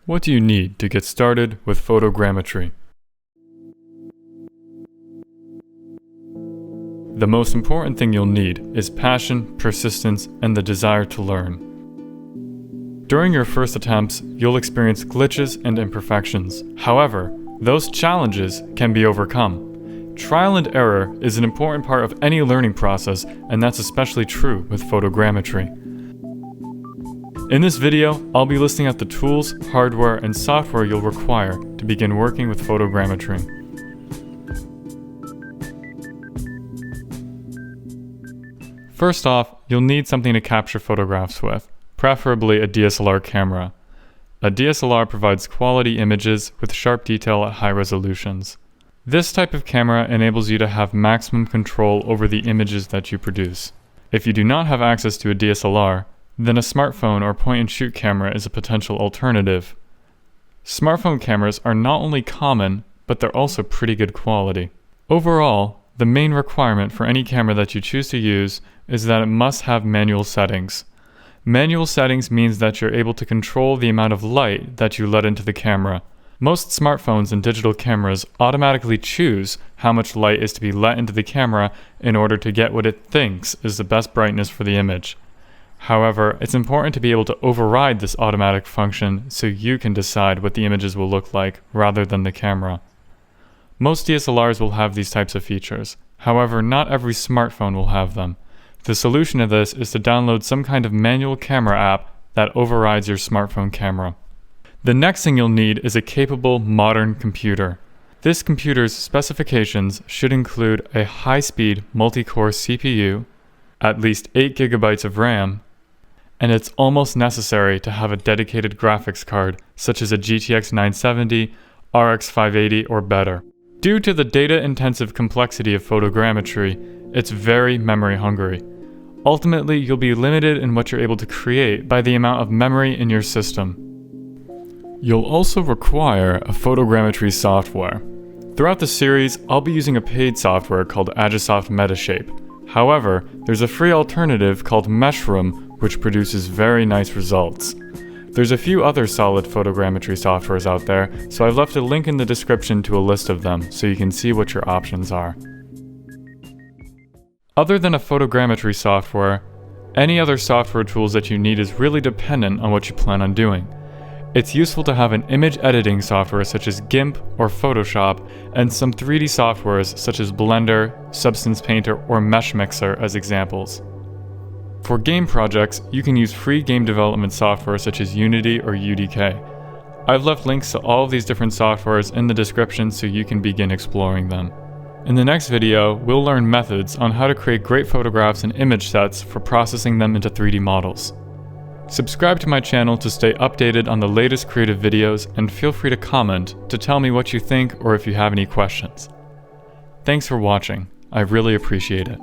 What do you need to get started with photogrammetry? The most important thing you'll need is passion, persistence, and the desire to learn. During your first attempts, you'll experience glitches and imperfections. However, those challenges can be overcome. Trial and error is an important part of any learning process, and that's especially true with photogrammetry. In this video, I'll be listing out the tools, hardware, and software you'll require to begin working with photogrammetry. First off, you'll need something to capture photographs with, preferably a DSLR camera. A DSLR provides quality images with sharp detail at high resolutions. This type of camera enables you to have maximum control over the images that you produce. If you do not have access to a DSLR, then a smartphone or point-and-shoot camera is a potential alternative. Smartphone cameras are not only common, but they're also pretty good quality. Overall, the main requirement for any camera that you choose to use is that it must have manual settings. Manual settings means that you're able to control the amount of light that you let into the camera. Most smartphones and digital cameras automatically choose how much light is to be let into the camera in order to get what it thinks is the best brightness for the image. However, it's important to be able to override this automatic function so you can decide what the images will look like rather than the camera. Most DSLRs will have these types of features. However, not every smartphone will have them. The solution to this is to download some kind of manual camera app that overrides your smartphone camera. The next thing you'll need is a capable modern computer. This computer's specifications should include a high-speed multi-core CPU, at least 8 GB of RAM, and it's almost necessary to have a dedicated graphics card, such as a GTX 970, RX 580, or better. Due to the data-intensive complexity of photogrammetry, it's very memory hungry. Ultimately, you'll be limited in what you're able to create by the amount of memory in your system. You'll also require a photogrammetry software. Throughout the series, I'll be using a paid software called Agisoft Metashape. However, there's a free alternative called Meshroom, which produces very nice results. There's a few other solid photogrammetry softwares out there, so I've left a link in the description to a list of them so you can see what your options are. Other than a photogrammetry software, any other software tools that you need is really dependent on what you plan on doing. It's useful to have an image editing software such as GIMP or Photoshop, and some 3D softwares such as Blender, Substance Painter, or Mesh Mixer as examples. For game projects, you can use free game development software such as Unity or UDK. I've left links to all of these different softwares in the description so you can begin exploring them. In the next video, we'll learn methods on how to create great photographs and image sets for processing them into 3D models. Subscribe to my channel to stay updated on the latest creative videos, and feel free to comment to tell me what you think or if you have any questions. Thanks for watching. I really appreciate it.